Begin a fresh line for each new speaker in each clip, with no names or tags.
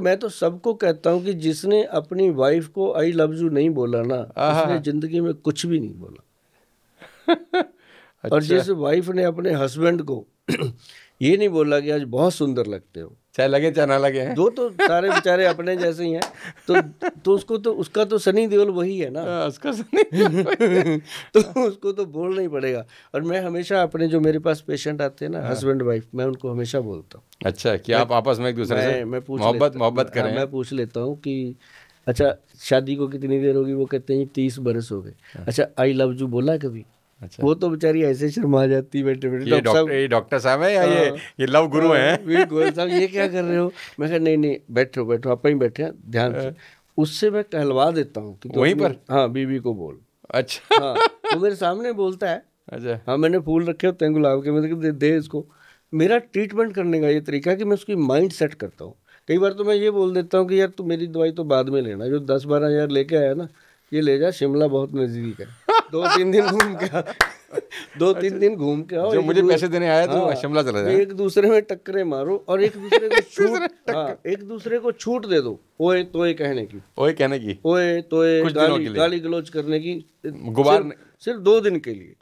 मैं तो सबको कहता हूँ कि जिसने अपनी वाइफ को आई लव यू नहीं बोला ना, उसने जिंदगी में कुछ भी नहीं बोला। और जिस वाइफ ने अपने हस्बैंड को ये नहीं बोला कि आज बहुत सुंदर लगते हो,
चाहे लगे चाहे ना लगे,
दो तो सारे बेचारे अपने जैसे ही हैं, तो उसको तो उसका तो सनी देओल वही है ना,
उसका सनी
तो उसको तो बोलना ही पड़ेगा। और मैं हमेशा अपने जो मेरे पास पेशेंट आते हैं ना, हस्बैंड वाइफ, मैं उनको हमेशा बोलता हूँ,
अच्छा कि आप आपस में एक दूसरे से मोहब्बत करें।
मैं पूछ लेता हूँ कि अच्छा शादी को कितनी देर होगी, वो कहते हैं 30 बरस हो गए, अच्छा आई लव यू बोला कभी?
अच्छा।
वो तो बेचारी ऐसे शर्मा जाती बैठे बैठे,
डॉक्टर साहब है या ये लव गुरु हैं?
गोयल साहब ये क्या कर रहे हो? मैं कहा नहीं नहीं बैठो बैठो, आप ही बैठे हैं ध्यान से। उससे मैं कहलवा देता हूँ कि
वहीं पर,
हाँ बीवी को बोल।
अच्छा
हाँ वो मेरे सामने बोलता है,
अच्छा
हाँ मैंने फूल रखे होते हैं गुलाब के, मैं दे इसको। मेरा ट्रीटमेंट करने का ये तरीका है कि मैं उसकी माइंड सेट करता हूँ। कई बार तो मैं ये बोल देता हूँ कि यार तू मेरी दवाई तो बाद में लेना, जो 10-12 हज़ार लेके आया ना, ये ले जा, शिमला बहुत नज़दीक है, 2-3 दिन घूम के 2-3 दिन घूम के आओ,
जो मुझे पैसे देने आया तो शिमला चला जाए,
एक दूसरे में टक्करें मारो और एक दूसरे को छूट, हाँ एक दूसरे को छूट दे दो, ओए तोए कहने की,
ओए कहने की,
ओए तोए गाली गलौज करने की,
गुबार
सिर्फ 2 दिन के लिए।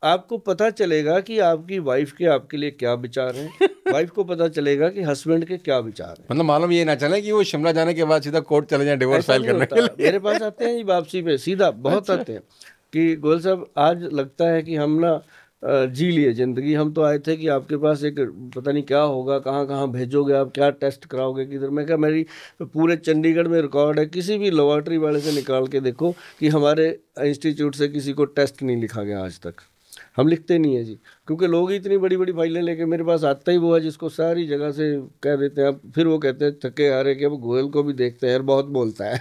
आपको पता चलेगा कि आपकी वाइफ के आपके लिए क्या विचार हैं, वाइफ को पता चलेगा कि हस्बैंड के क्या विचार हैं।
मतलब मालूम ये ना चले कि वो शिमला जाने के बाद सीधा कोर्ट चले जाए डिवोर्स फाइल करने के लिए।
मेरे पास आते हैं जी वापसी पे सीधा, बहुत आते हैं कि गोयल साहब आज लगता है कि हम ना जी लिए ज़िंदगी, हम तो आए थे कि आपके पास एक पता नहीं क्या होगा, कहाँ कहाँ भेजोगे आप, क्या टेस्ट कराओगे किधर। मैं कहा मेरी पूरे चंडीगढ़ में रिकॉर्ड है, किसी भी लेबॉर्ट्री वाले से निकाल के देखो कि हमारे इंस्टीट्यूट से किसी को टेस्ट नहीं लिखा गया आज तक। हम लिखते नहीं है जी, क्योंकि लोग ही इतनी बड़ी बड़ी फाइलें लेके मेरे पास आता ही वो है जिसको सारी जगह से कह देते हैं। अब फिर वो कहते हैं थके हारे कि अब गोयल को भी देखते हैं यार, बहुत बोलता है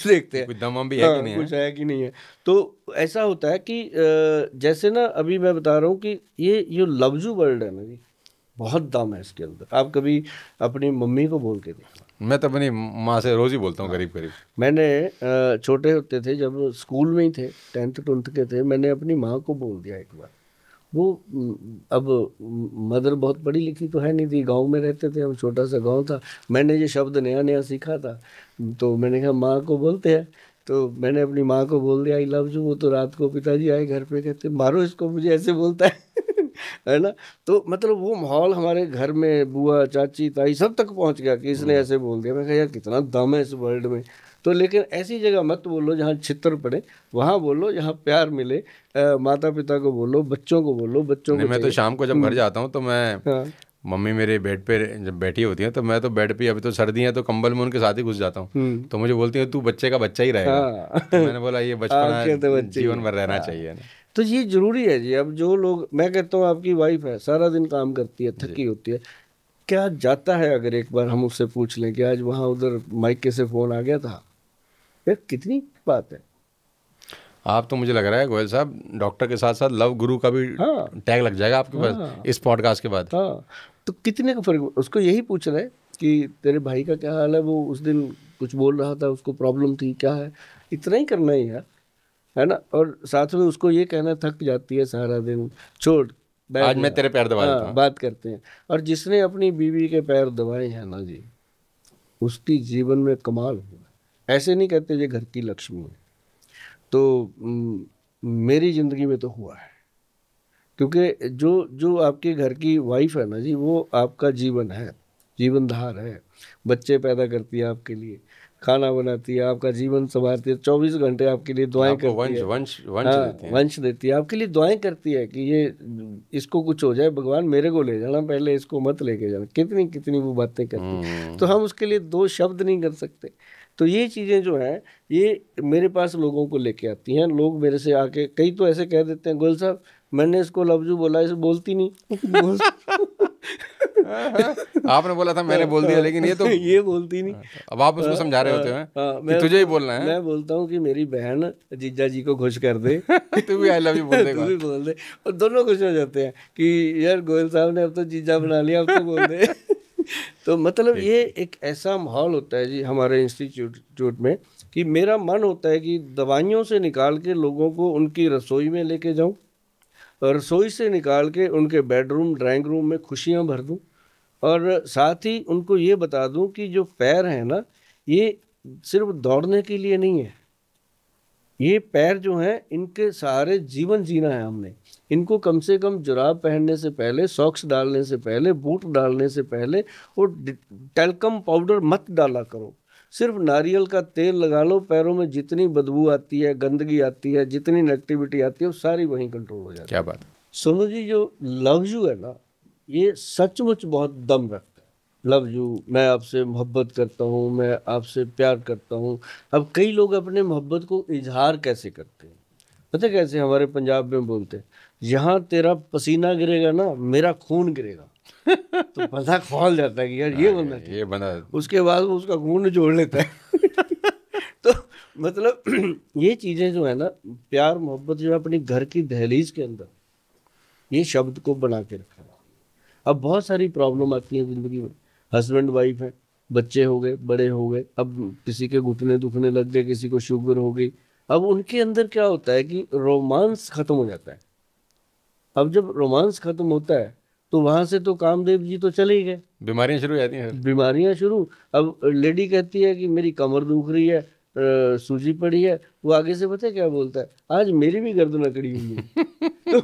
देखते हैं
कुछ दम भी है कि नहीं है,
कुछ है कि नहीं है। तो ऐसा होता है कि जैसे ना अभी मैं बता रहा हूँ कि ये लफ्जू वर्ड है ना जी, बहुत दम है इसके अंदर। आप कभी अपनी मम्मी को बोल के देखो।
मैं तो अपनी माँ से रोज़ ही बोलता हूँ करीब करीब।
मैंने छोटे होते थे जब स्कूल में ही थे, 10th-12th के थे, मैंने अपनी माँ को बोल दिया एक बार। वो अब मदर बहुत पढ़ी लिखी तो है नहीं थी, गांव में रहते थे हम, छोटा सा गांव था, मैंने ये शब्द नया नया सीखा था, तो मैंने कहा माँ को बोलते हैं, तो मैंने अपनी माँ को बोल दिया आई लव यू। वो तो रात को पिताजी आए घर पे, कहते मारो इसको, मुझे ऐसे बोलता है है ना। तो मतलब वो माहौल हमारे घर में बुआ चाची ताई सब तक पहुंच गया कि इसने ऐसे बोल दिया। मैं कहा यार कितना दम है इस वर्ल्ड में। तो लेकिन ऐसी जगह मत बोलो जहाँ छितर पड़े, वहाँ बोलो जहाँ प्यार मिले। माता पिता को बोलो, बच्चों को बोलो, बच्चों को।
मैं तो शाम को जब घर जाता हूँ तो मैं मम्मी मेरे बेड पे जब बैठी होती है तो मैं तो बेड पे, अभी तो सर्दी है तो कंबल में उनके साथ ही घुस जाता हूँ, तो मुझे बोलती है तू बच्चे का बच्चा ही रहेगा। तो मैंने बोला ये बचपना जीवन भर रहना चाहिए ना।
तो ये जरूरी है जी। अब जो लोग, मैं कहता हूँ आपकी वाइफ है सारा दिन काम करती है, थकी होती है, क्या जाता है अगर एक बार हम उससे पूछ लें कि आज वहाँ उधर माइके से फोन आ गया था, यार कितनी बात है।
आप तो मुझे लग रहा है गोयल साहब डॉक्टर के साथ साथ लव गुरु का भी टैग लग जाएगा आपके पास इस पॉडकास्ट के बाद।
हाँ तो कितने का फर्क, उसको यही पूछ रहे कि तेरे भाई का क्या हाल है, वो उस दिन कुछ बोल रहा था, उसको प्रॉब्लम थी क्या है, इतना ही करना ही है ना। और साथ में उसको ये कहना थक जाती है सारा दिन, छोड़
आज मैं तेरे पैर दबा देता हूं।
बात करते हैं। और जिसने अपनी बीवी के पैर दबाए हैं ना जी, उसकी जीवन में कमाल हुआ। ऐसे नहीं कहते ये घर की लक्ष्मी है, तो मेरी ज़िंदगी में तो हुआ है। क्योंकि जो जो आपके घर की वाइफ है ना जी, वो आपका जीवन है, जीवनधार है। बच्चे पैदा करती है आपके लिए, खाना बनाती है, आपका जीवन संवारती है, 24 घंटे आपके लिए दुआएं करती है, वंश देती है, आपके लिए दुआएं करती है कि ये इसको कुछ हो जाए भगवान मेरे को ले जाना, पहले इसको मत लेके जाना। कितनी कितनी वो बातें करती है, तो हम उसके लिए 2 शब्द नहीं कर सकते। तो ये चीज़ें जो हैं ये मेरे पास लोगों को लेके आती हैं। लोग मेरे से आके, कई तो ऐसे कह देते हैं गोयल साहब मैंने इसको लफ्जू बोला, इसे बोलती नहीं
आपने बोला था मैंने बोल दिया, लेकिन ये तो
ये बोलती नहीं।
अब आप उसको समझा रहे होते हैं कि तुझे ही बोलना है।
मैं बोलता हूँ कि मेरी बहन जीजा जी को खुश कर दे
तू भी आई लव यू बोल दे,
तू भी बोल दे, और दोनों खुश हो जाते हैं कि यार गोयल साहब ने अब तो जीजा बना लिया, अब तो बोल दे तो मतलब ये एक ऐसा माहौल होता है जी हमारे इंस्टीट्यूट में कि मेरा मन होता है कि दवाइयों से निकाल के लोगों को उनकी रसोई में लेके जाऊं, और रसोई से निकाल के उनके बेडरूम ड्राइंग रूम में खुशियां भर दूं, और साथ ही उनको ये बता दूं कि जो पैर है ना, ये सिर्फ दौड़ने के लिए नहीं है। ये पैर जो हैं, इनके सहारे जीवन जीना है हमने। इनको कम से कम जुराब पहनने से पहले, सॉक्स डालने से पहले, बूट डालने से पहले वो टैल्कम पाउडर मत डाला करो। सिर्फ नारियल का तेल लगा लो, पैरों में जितनी बदबू आती है, गंदगी आती है, जितनी नेगेटिविटी आती है, वो सारी वहीं कंट्रोल हो जाती है।
क्या बात।
सोनू जी, जो लव यू है ना, ये सचमुच बहुत दम रखता है। लव यू, मैं आपसे मोहब्बत करता हूँ, मैं आपसे प्यार करता हूँ। अब कई लोग अपने मोहब्बत को इजहार कैसे करते हैं, पता है कैसे? हमारे पंजाब में बोलते हैं, यहाँ तेरा पसीना गिरेगा ना, मेरा खून गिरेगा। तो पता खोल जाता है कि यार ये बंदा उसके बाद वो उसका खून जोड़ लेता है। तो मतलब ये चीजें जो है ना, प्यार मोहब्बत जो है अपनी घर की दहलीज के अंदर ये शब्द को बना के रखा है। अब बहुत सारी प्रॉब्लम आती है जिंदगी में, हस्बैंड वाइफ है, बच्चे हो गए, बड़े हो गए, अब किसी के घुटने दुखने लग गए, किसी को शुगर हो गई। अब उनके अंदर क्या होता है कि रोमांस खत्म हो जाता है। अब जब रोमांस खत्म होता है तो वहां से तो कामदेव जी तो चले ही गए,
बीमारियां शुरू हो जाती हैं।
बीमारियां शुरू। अब लेडी कहती है कि मेरी कमर दुख रही है, सूजी पड़ी है, वो आगे से पता है क्या बोलता है, आज मेरी भी गर्दन अकड़ी हुई है। तो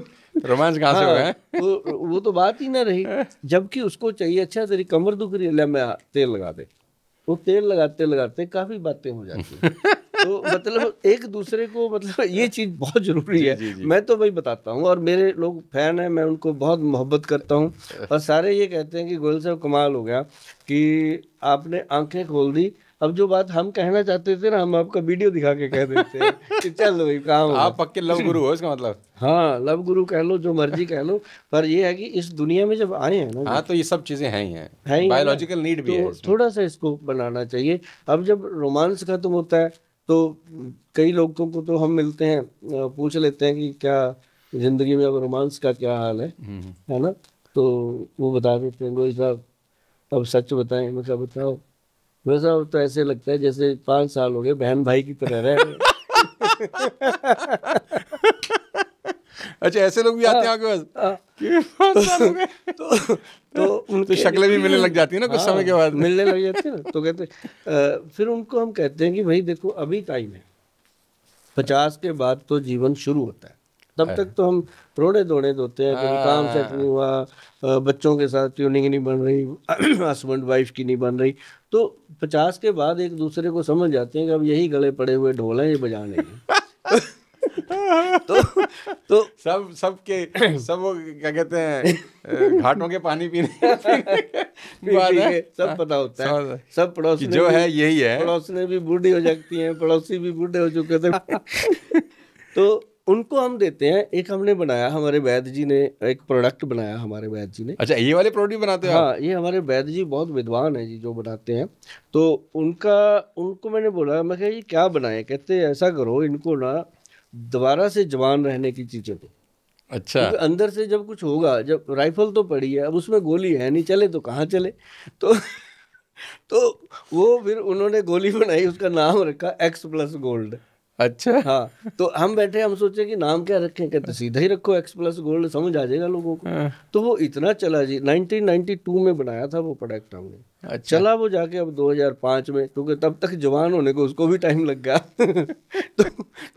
रोमांस कहाँ से हो गया?
तो वो तो बात ही ना रही। जबकि उसको चाहिए, अच्छा तेरी कमर दुख रही है, ले मैं तेल लगा दे। वो तेल लगाते लगाते काफी बातें हो जाती हैं। तो मतलब एक दूसरे को, मतलब ये चीज बहुत जरूरी है। जी। मैं तो भाई बताता हूँ, और मेरे लोग फैन हैं, मैं उनको बहुत मोहब्बत करता हूँ, और सारे ये कहते हैं कि गोयल साहब कमाल हो गया कि आपने आंखें खोल दी। अब जो बात हम कहना चाहते थे ना, हम आपका वीडियो दिखा के कह देते हैं कि चल भाई काम।
आप पक्के लव गुरु हो इसका मतलब?
हाँ, लव गुरु कह लो, जो मर्जी कह लो, पर ये है कि इस दुनिया में जब आए हैं ना,
हाँ, तो ये सब चीजें हैं ही हैं, बायोलॉजिकल नीड भी है,
थोड़ा सा इसको बनाना चाहिए। अब जब रोमांस खत्म होता है तो कई लोगों को तो हम मिलते हैं, पूछ लेते हैं कि क्या जिंदगी में अब रोमांस का क्या हाल है ना? तो वो बता देते हैं, गोयल साहब अब सच बताएं। मैं क्या बताओ? वैसा तो ऐसे लगता है जैसे 5 साल हो गए बहन भाई की तरह रह रहे।
अच्छा, ऐसे लोग भी आते हैं आपके पास? तो शक्लें भी मिलने लग जाती है ना कुछ समय के बाद,
मिलने लग जाती है ना। तो कहते फिर उनको हम कहते हैं कि भाई देखो अभी टाइम है, 50 के बाद तो जीवन शुरू होता है, तब तक तो हम रोड़े दौड़े होते हैं, कभी काम सेट नहीं हुआ, बच्चों के साथ ट्यूनिंग नहीं बन रही, हस्बैंड वाइफ की नहीं बन रही। तो 50 के बाद एक दूसरे को समझ जाते हैं कि अब यही गले पड़े हुए ढोल हैं, ये बजाने हैं। तो
सब वो क्या कहते हैं, घाटों के पानी पीने
सब पता होता है, सब पड़ोसी
जो है यही है,
पड़ोसने भी बूढ़ी हो जाती हैं, पड़ोसी भी बूढ़े हो चुके थे। तो उनको हम देते हैं। एक हमने बनाया, हमारे वैद्य जी ने एक प्रोडक्ट बनाया, हमारे वैद्य जी ने।
अच्छा, ये वाले प्रोडक्ट बनाते हो?
हाँ, ये हमारे वैद्य जी बहुत विद्वान है जी जो बनाते हैं। तो उनको मैंने बोला, मैं कहा ये क्या बनाए? कहते ऐसा करो, इनको ना दोबारा से जवान रहने की चीजें दो।
अच्छा,
अंदर से जब कुछ होगा, जब राइफल तो पड़ी है, अब उसमें गोली है नहीं, चले तो कहाँ चले। तो वो फिर उन्होंने गोली बनाई, उसका नाम रखा X+ गोल्ड।
अच्छा,
हाँ। तो हम बैठे, हम सोचे कि नाम क्या रखें, कहते सीधा ही रखो X+ गोल्ड, समझ आ जाएगा लोगों को। तो वो इतना चला जी, 1992 में बनाया था वो प्रोडक्ट हमने। अच्छा। चला वो जाके अब 2005 में, क्योंकि तब तक जवान होने को उसको भी टाइम लग गया। तो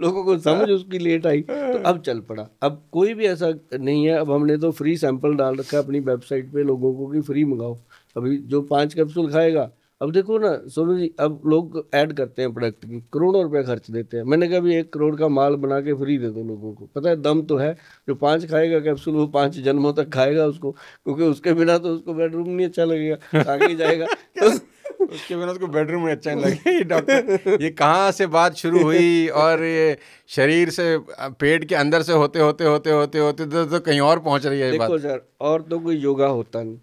लोगों को समझ उसकी लेट आई, तो अब चल पड़ा। अब कोई भी ऐसा नहीं है, अब हमने तो फ्री सैंपल डाल रखा है अपनी वेबसाइट पे लोगों को कि फ्री मंगाओ। अभी जो 5 कैप्सूल खाएगा, अब देखो ना सोनू जी, अब लोग ऐड करते हैं प्रोडक्ट की, करोड़ों रुपए खर्च देते हैं। मैंने कहा भी 1 करोड़ का माल बना के फ्री दे दो लोगों को, पता है दम तो है। जो 5 खाएगा कैप्सूल, वो 5 जन्मों तक खाएगा उसको, क्योंकि उसके बिना तो उसको बेडरूम नहीं अच्छा लगेगा, आगे जाएगा। तो
उसके बिना उसको बेडरूम में अच्छा नहीं लगे। डॉक्टर, ये कहाँ से बात शुरू हुई, और ये शरीर से, पेट के अंदर से होते होते होते होते होते तो कहीं और पहुंच रही है।
देखो सर, और तो कोई योगा होता नहीं,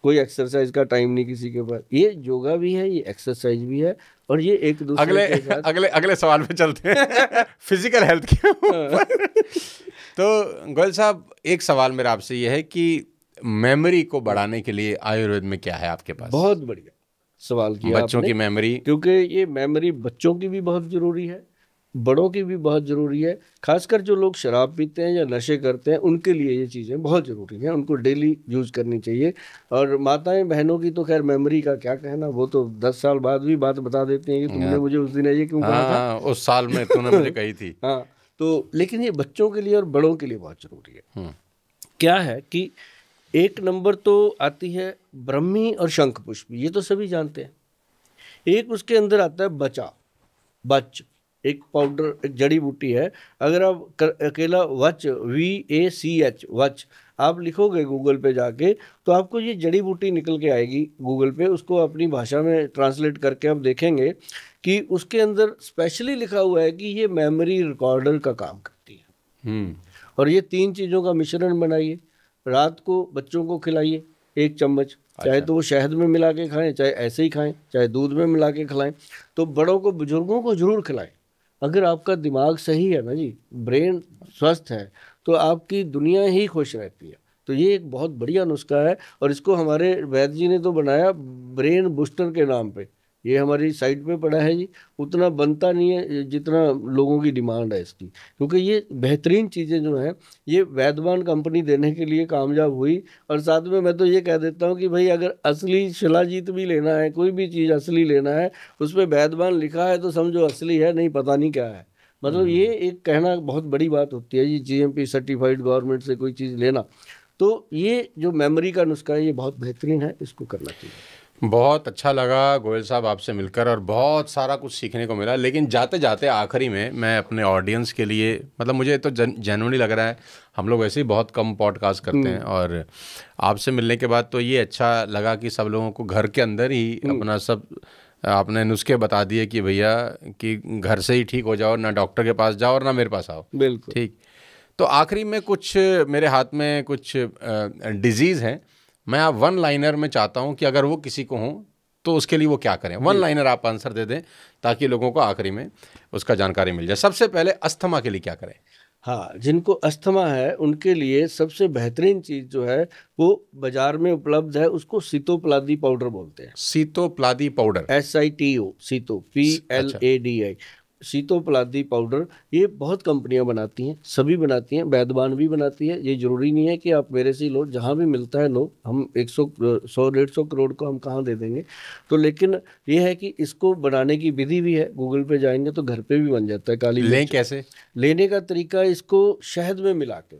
कोई एक्सरसाइज का टाइम नहीं किसी के पास। ये योगा भी है, ये एक्सरसाइज भी है, और ये एक दूसरे के साथ।
अगले सवाल पे चलते हैं। फिजिकल हेल्थ के ऊपर। तो गोयल साहब, एक सवाल मेरा आपसे ये है कि मेमोरी को बढ़ाने के लिए आयुर्वेद में क्या है आपके पास?
बहुत बढ़िया सवाल किया
बच्चों की मेमोरी,
क्योंकि ये मेमोरी बच्चों की भी बहुत जरूरी है, बड़ों की भी बहुत ज़रूरी है। खासकर जो लोग शराब पीते हैं या नशे करते हैं उनके लिए ये चीज़ें बहुत ज़रूरी हैं, उनको डेली यूज़ करनी चाहिए। और माताएं बहनों की तो खैर मेमोरी का क्या कहना, वो तो 10 साल बाद भी बात बता देती हैं कि तुमने मुझे उस दिन ये क्यों कहा था,
उस साल में तूने मुझे कही थी।
हाँ, तो लेकिन ये बच्चों के लिए और बड़ों के लिए बहुत ज़रूरी है। क्या है कि एक नंबर तो आती है ब्रह्मी और शंख पुष्प, ये तो सभी जानते हैं। एक उसके अंदर आता है बच, एक पाउडर, एक जड़ी बूटी है। अगर आप अकेला वच VACH वच आप लिखोगे गूगल पे जाके तो आपको ये जड़ी बूटी निकल के आएगी गूगल पे, उसको अपनी भाषा में ट्रांसलेट करके आप देखेंगे कि उसके अंदर स्पेशली लिखा हुआ है कि ये मेमोरी रिकॉर्डर का काम करती है। और ये 3 चीज़ों का मिश्रण बनाइए, रात को बच्चों को खिलाइए 1 चम्मच, चाहे तो वो शहद में मिला के खाएं, चाहे ऐसे ही खाएं, चाहे दूध में मिला के खिलाएं। तो बड़ों को, बुजुर्गों को जरूर खिलाएं। अगर आपका दिमाग सही है ना जी, ब्रेन स्वस्थ है, तो आपकी दुनिया ही खुश रहती है। तो ये एक बहुत बढ़िया नुस्खा है और इसको हमारे वैद्य जी ने तो बनाया ब्रेन बूस्टर के नाम पे। ये हमारी साइट पे पड़ा है जी, उतना बनता नहीं है जितना लोगों की डिमांड है इसकी, क्योंकि ये बेहतरीन चीज़ें जो हैं ये वैद्यमान कंपनी देने के लिए कामयाब हुई। और साथ में मैं तो ये कह देता हूँ कि भाई अगर असली शिलाजीत भी लेना है, कोई भी चीज़ असली लेना है, उस पर वैद्यमान लिखा है तो समझो असली है, नहीं पता नहीं क्या है। मतलब ये एक कहना बहुत बड़ी बात होती है जी, GMP सर्टिफाइड गवर्नमेंट से कोई चीज़ लेना। तो ये जो मेमोरी का नुस्खा है ये बहुत बेहतरीन है, इसको करना चाहिए।
बहुत अच्छा लगा गोयल साहब आपसे मिलकर और बहुत सारा कुछ सीखने को मिला। लेकिन जाते जाते आखिरी में मैं अपने ऑडियंस के लिए, मतलब मुझे तो जेन्युइनली लग रहा है, हम लोग वैसे ही बहुत कम पॉडकास्ट करते हैं और आपसे मिलने के बाद तो ये अच्छा लगा कि सब लोगों को घर के अंदर ही अपना सब आपने नुस्खे बता दिए कि भैया कि घर से ही ठीक हो जाओ, ना डॉक्टर के पास जाओ और ना मेरे पास आओ।
बिल्कुल
ठीक। तो आखिरी में कुछ मेरे हाथ में कुछ डिजीज़ हैं, मैं आप वन लाइनर में चाहता हूं कि अगर वो किसी को हो तो उसके लिए वो क्या करें। वन लाइनर आप आंसर दे दें ताकि लोगों को आखिरी में उसका जानकारी मिल जाए। सबसे पहले अस्थमा के लिए क्या करें?
हाँ, जिनको अस्थमा है उनके लिए सबसे बेहतरीन चीज़ जो है वो बाजार में उपलब्ध है, उसको सीतोप्लादी पाउडर बोलते हैं।
सीतोप्लादी पाउडर,
SITO, सीतो PLADI, सीतोप्लादी पाउडर। ये बहुत कंपनियां बनाती हैं, सभी बनाती हैं, वैद्यमान भी बनाती है। ये जरूरी नहीं है कि आप मेरे से ही लो, जहाँ भी मिलता है लो। हम 100-150 करोड़ को हम कहाँ दे देंगे। तो लेकिन ये है कि इसको बनाने की विधि भी है, गूगल पे जाएंगे तो घर पे भी बन जाता है। काली
लें कैसे?
लेने का तरीका, इसको शहद में मिला के,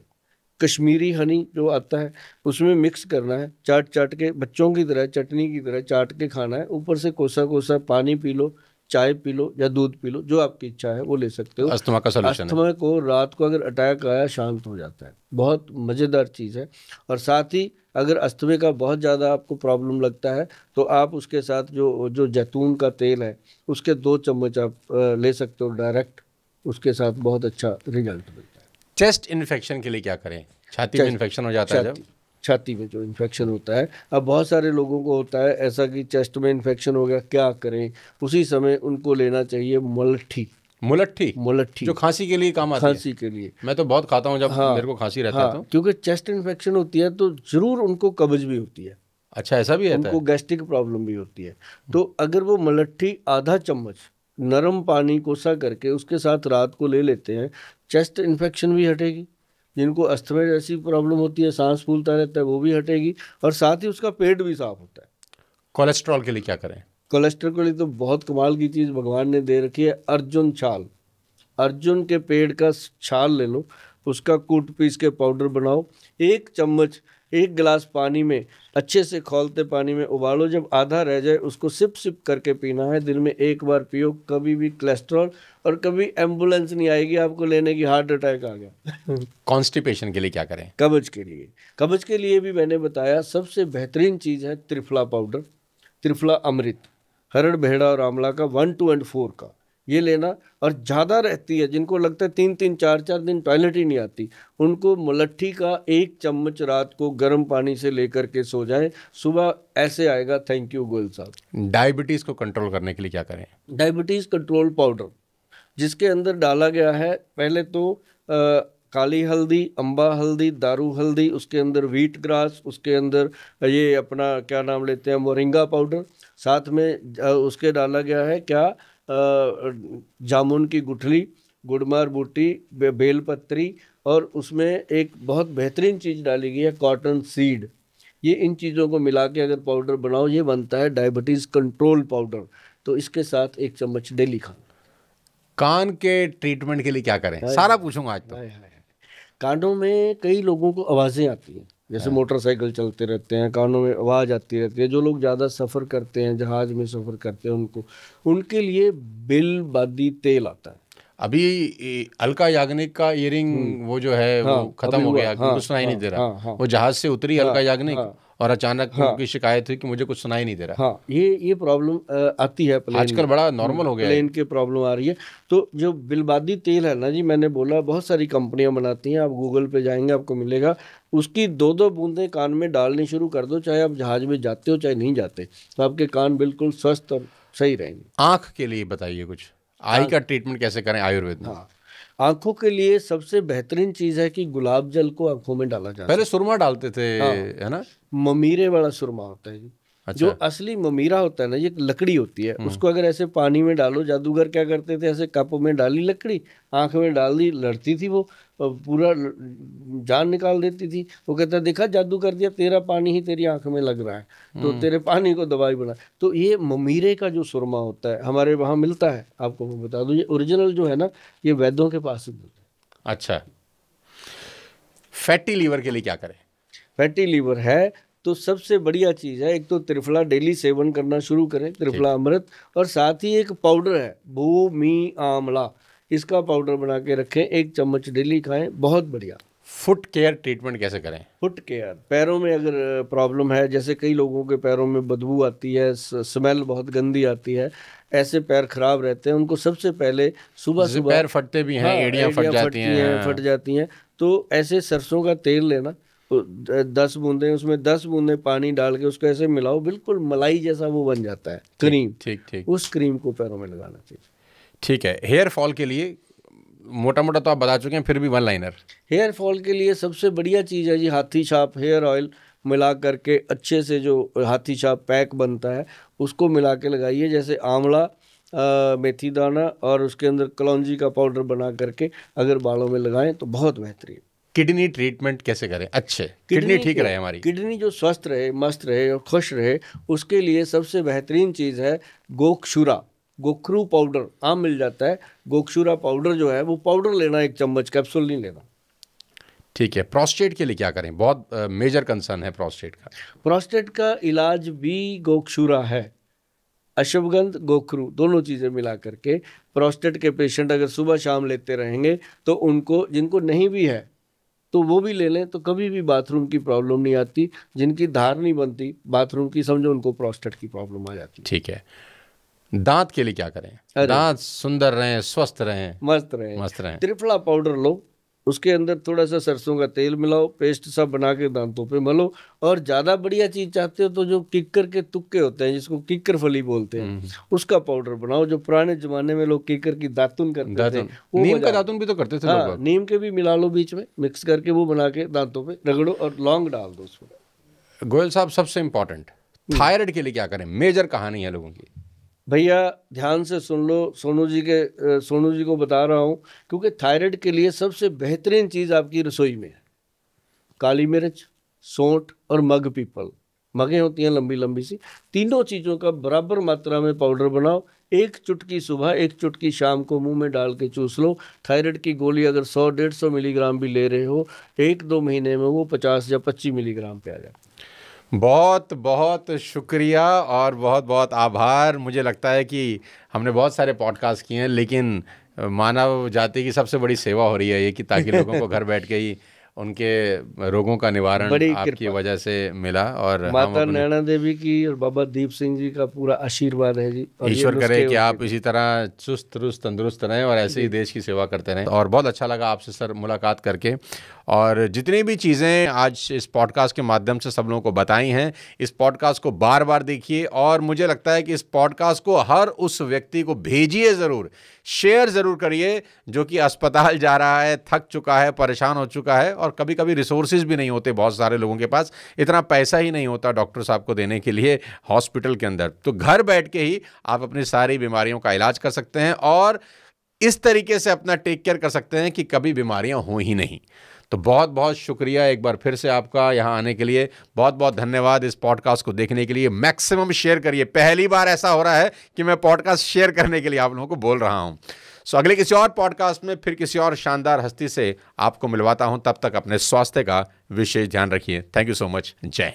कश्मीरी हनी जो आता है उसमें मिक्स करना है, चाट चाट के बच्चों की तरह, चटनी की तरह चाट के खाना है। ऊपर से कोसा कोसा पानी पी लो, चाय पी लो या दूध पी लो, जो आपकी इच्छा है वो ले सकते हो।
अस्थमा का सलूशन है।
अस्थमा को रात को अगर अटैक आया शांत हो जाता है, बहुत मज़ेदार चीज़ है। और साथ ही अगर अस्थमे का बहुत ज़्यादा आपको प्रॉब्लम लगता है तो आप उसके साथ जो जो जैतून का तेल है उसके 2 चम्मच आप ले सकते हो डायरेक्ट, उसके साथ बहुत अच्छा रिजल्ट मिलता है।
चेस्ट इन्फेक्शन के लिए क्या करें? छाती में इन्फेक्शन हो जाता है जब,
छाती में जो इन्फेक्शन होता है, अब बहुत सारे लोगों को होता है ऐसा कि चेस्ट में इन्फेक्शन हो गया, क्या करें? उसी समय उनको लेना चाहिए मुलट्ठी।
जो खांसी के लिए काम आती है।
खांसी के लिए
मैं तो बहुत खाता हूँ जब मेरे को खांसी रहता है तो।
क्योंकि चेस्ट इन्फेक्शन होती है तो जरूर उनको कब्ज भी होती है।
अच्छा, ऐसा भी है?
उनको गैस्ट्रिक प्रॉब्लम भी होती है। तो अगर वो मुलट्ठी आधा चम्मच नरम पानी कोसा करके उसके साथ रात को ले लेते हैं, चेस्ट इन्फेक्शन भी हटेगी। जिनको अस्थमा जैसी प्रॉब्लम होती है, सांस फूलता रहता है, वो भी हटेगी और साथ ही उसका पेट भी साफ होता है।
कोलेस्ट्रॉल के लिए क्या करें?
कोलेस्ट्रॉल के लिए तो बहुत कमाल की चीज़ भगवान ने दे रखी है, अर्जुन छाल। अर्जुन के पेड़ का छाल ले लो, उसका कूट पीस के पाउडर बनाओ, 1 चम्मच 1 गिलास पानी में अच्छे से खौलते पानी में उबालो, जब आधा रह जाए उसको सिप सिप करके पीना है। दिन में 1 बार पियो, कभी भी कोलेस्ट्रॉल और कभी एम्बुलेंस नहीं आएगी आपको लेने की, हार्ट अटैक आ गया।
कॉन्स्टिपेशन के लिए क्या करें?
कब्ज के लिए भी मैंने बताया, सबसे बेहतरीन चीज़ है त्रिफला पाउडर, त्रिफला अमृत, हरड़ भेड़ा और आंवला का 1, 2 और 4 का, ये लेना। और ज़्यादा रहती है, जिनको लगता है 3-3, 4-4 दिन टॉयलेट ही नहीं आती, उनको मुलट्ठी का 1 चम्मच रात को गर्म पानी से लेकर के सो जाएं, सुबह ऐसे आएगा। थैंक यू गोयल साहब।
डायबिटीज़ को कंट्रोल करने के लिए क्या करें?
डायबिटीज़ कंट्रोल पाउडर, जिसके अंदर डाला गया है पहले तो काली हल्दी, अम्बा हल्दी, दारू हल्दी, उसके अंदर व्हीट ग्रास, उसके अंदर ये अपना क्या नाम लेते हैं मोरिंगा पाउडर, साथ में उसके डाला गया है क्या जामुन की गुठली, गुड़मार बूटी, बेलपत्री, और उसमें एक बहुत बेहतरीन चीज़ डाली गई है कॉटन सीड। ये इन चीज़ों को मिला के अगर पाउडर बनाओ, ये बनता है डायबिटीज़ कंट्रोल पाउडर। तो इसके साथ 1 चम्मच डेली खाना।
कान के ट्रीटमेंट के लिए क्या करें, सारा पूछूंगा आज तो।
कानों में कई लोगों को आवाज़ें आती हैं, जैसे मोटरसाइकिल चलते रहते हैं, कानों में आवाज़ आती रहती है। जो लोग ज़्यादा सफ़र करते हैं, जहाज़ में सफ़र करते हैं, उनके लिए बिलबादी तेल आता है।
अभी अलका याग्निक का ईयरिंग वो जो है वो खत्म हो गया, कुछ सुनाई नहीं दे रहा। वो जहाज से उतरी अलका याग्निक और अचानक उनकी शिकायत हुई कि मुझे कुछ सुनाई नहीं दे रहा।
ये प्रॉब्लम आती है प्लेन,
आजकल बड़ा नॉर्मल हो गया है,
प्लेन की प्रॉब्लम आ रही है। तो जो बिलबादी तेल है ना जी, मैंने बोला बहुत सारी कंपनियां बनाती हैं, आप गूगल पे जाएंगे आपको मिलेगा। उसकी 2-2 बूंदें कान में डालनी शुरू कर दो, चाहे आप जहाज में जाते हो चाहे नहीं जाते, तो आपके कान बिल्कुल स्वस्थ और सही रहेंगे।
आँख के लिए बताइए कुछ, आई का ट्रीटमेंट कैसे करें आयुर्वेद में?
आंखों के लिए सबसे बेहतरीन चीज है कि गुलाब जल को आंखों में डाला जाता है।
पहले सुरमा डालते थे, है ना?
ममीरे वाला सुरमा होता है जी। अच्छा। जो असली ममीरा होता है ना, ये लकड़ी होती है, उसको अगर ऐसे पानी में डालो, जादूगर क्या करते थे, ऐसे कप में डाली लकड़ी, आंख में डाल दी, लड़ती थी वो, पूरा जान निकाल देती थी। वो कहता देखा जादू कर दिया, तेरा पानी ही तेरी आंख में लग रहा है, तो तेरे पानी को दवाई बना। तो ये ममीरे का जो सुरमा होता है हमारे वहाँ मिलता है, आपको मैं बता दूं, ये ओरिजिनल जो है ना, ये वैद्यों के पास मिलता है।
अच्छा, फैटी लीवर के लिए क्या करें?
फैटी लीवर है तो सबसे बढ़िया चीज़ है, एक तो त्रिफला डेली सेवन करना शुरू करें, त्रिफला अमृत, और साथ ही एक पाउडर है भूमि आंवला, इसका पाउडर बना के रखें, 1 चम्मच डेली खाएं, बहुत बढ़िया।
फुट केयर ट्रीटमेंट कैसे करें?
फुट केयर, पैरों में अगर प्रॉब्लम है, जैसे कई लोगों के पैरों में बदबू आती है, स्मेल बहुत गंदी आती है, ऐसे पैर खराब रहते हैं, उनको सबसे पहले सुबह
पैर फटते भी हैं, एड़ियाँ
फट जाती हैं, तो ऐसे सरसों का तेल लेना, 10 बूंदे, उसमें 10 बूंदे पानी डाल के उसको ऐसे मिलाओ, बिल्कुल मलाई जैसा वो बन जाता है, क्रीम।
ठीक।
उस क्रीम को पैरों में लगाना चाहिए।
ठीक है। हेयर फॉल के लिए मोटा मोटा तो आप बता चुके हैं, फिर भी वन लाइनर।
हेयर फॉल के लिए सबसे बढ़िया चीज़ है जी हाथी छाप हेयर ऑयल मिला करके, अच्छे से जो हाथी छाप पैक बनता है उसको मिला के लगाइए, जैसे आंवला, मेथी दाना और उसके अंदर कलौंजी का पाउडर बना करके अगर बालों में लगाएं तो बहुत बेहतरीन।
किडनी ट्रीटमेंट कैसे करें? अच्छे किडनी ठीक रहे, हमारी
किडनी जो स्वस्थ रहे, मस्त रहे और खुश रहे, उसके लिए सबसे बेहतरीन चीज़ है गोक्षुरा, गोखरू पाउडर आम मिल जाता है, गोक्षुरा पाउडर जो है वो पाउडर लेना, 1 चम्मच, कैप्सूल नहीं लेना।
ठीक है। प्रोस्टेट के लिए क्या करें? बहुत मेजर कंसर्न है प्रोस्टेट का।
प्रोस्टेट का इलाज भी गोक्षुरा है, अश्वगंध गोखरू दोनों चीज़ें मिला करके प्रोस्टेट के पेशेंट अगर सुबह शाम लेते रहेंगे तो उनको, जिनको नहीं भी है तो वो भी ले लें, तो कभी भी बाथरूम की प्रॉब्लम नहीं आती। जिनकी धार नहीं बनती बाथरूम की, समझो उनको प्रोस्टेट की प्रॉब्लम आ जाती है।
ठीक है। दांत के लिए क्या करें? दांत सुंदर रहें, स्वस्थ रहें,
मस्त रहें। त्रिफला पाउडर लो, उसके अंदर थोड़ा सा सरसों का तेल मिलाओ, पेस्ट सब बना के दांतों पे मलो। और ज़्यादा बढ़िया चीज़ चाहते हो तो जो किक्कर के तुक्के होते हैं, जिसको किक्कर फली बोलते हैं, उसका पाउडर बनाओ। जो पुराने जमाने में लोग किक्कर की दातुन करते थे,
नीम का दातुन भी तो करते थे लोग।
नीम के भी मिला लो बीच में, मिक्स करके वो बना के दांतों पे रगड़ो और लौंग डाल दो उसमें।
गोयल साहब, सबसे इंपॉर्टेंट थायराइड के लिए क्या करें? मेजर कहानी है लोगों की।
भैया ध्यान से सुन लो, सोनू जी को बता रहा हूँ, क्योंकि थायराइड के लिए सबसे बेहतरीन चीज़ आपकी रसोई में है काली मिर्च, सौंठ और मग पीपल। मगें होती हैं लंबी लंबी सी, तीनों चीज़ों का बराबर मात्रा में पाउडर बनाओ, 1 चुटकी सुबह 1 चुटकी शाम को मुंह में डाल के चूस लो। थायराइड की गोली अगर 100-150 मिलीग्राम भी ले रहे हो, 1-2 महीने में वो 50 या 25 मिलीग्राम पे आ जाए।
बहुत बहुत शुक्रिया और बहुत बहुत आभार। मुझे लगता है कि हमने बहुत सारे पॉडकास्ट किए हैं, लेकिन मानव जाति की सबसे बड़ी सेवा हो रही है ये, कि ताकि लोगों को घर बैठ के ही उनके रोगों का निवारण आपकी वजह से मिला। और
माता नैना देवी की और बाबा दीप सिंह जी का पूरा आशीर्वाद है जी।
ईश्वर करे कि आप इसी तरह चुस्त रुस्त तंदुरुस्त रहें और ऐसे ही देश की सेवा करते रहें। और बहुत अच्छा लगा आपसे सर मुलाकात करके, और जितनी भी चीज़ें आज इस पॉडकास्ट के माध्यम से सब लोगों को बताई हैं, इस पॉडकास्ट को बार बार देखिए। और मुझे लगता है कि इस पॉडकास्ट को हर उस व्यक्ति को भेजिए ज़रूर, शेयर ज़रूर करिए जो कि अस्पताल जा रहा है, थक चुका है, परेशान हो चुका है, और कभी कभी रिसोर्सेज भी नहीं होते बहुत सारे लोगों के पास, इतना पैसा ही नहीं होता डॉक्टर साहब को देने के लिए हॉस्पिटल के अंदर। तो घर बैठ के ही आप अपनी सारी बीमारियों का इलाज कर सकते हैं और इस तरीके से अपना टेक केयर कर सकते हैं कि कभी बीमारियां हो ही नहीं। तो बहुत बहुत शुक्रिया एक बार फिर से आपका यहाँ आने के लिए, बहुत बहुत धन्यवाद इस पॉडकास्ट को देखने के लिए। मैक्सिमम शेयर करिए, पहली बार ऐसा हो रहा है कि मैं पॉडकास्ट शेयर करने के लिए आप लोगों को बोल रहा हूँ। सो अगले किसी और पॉडकास्ट में फिर किसी और शानदार हस्ती से आपको मिलवाता हूँ। तब तक अपने स्वास्थ्य का विशेष ध्यान रखिए। Thank you so much. जय हिंद।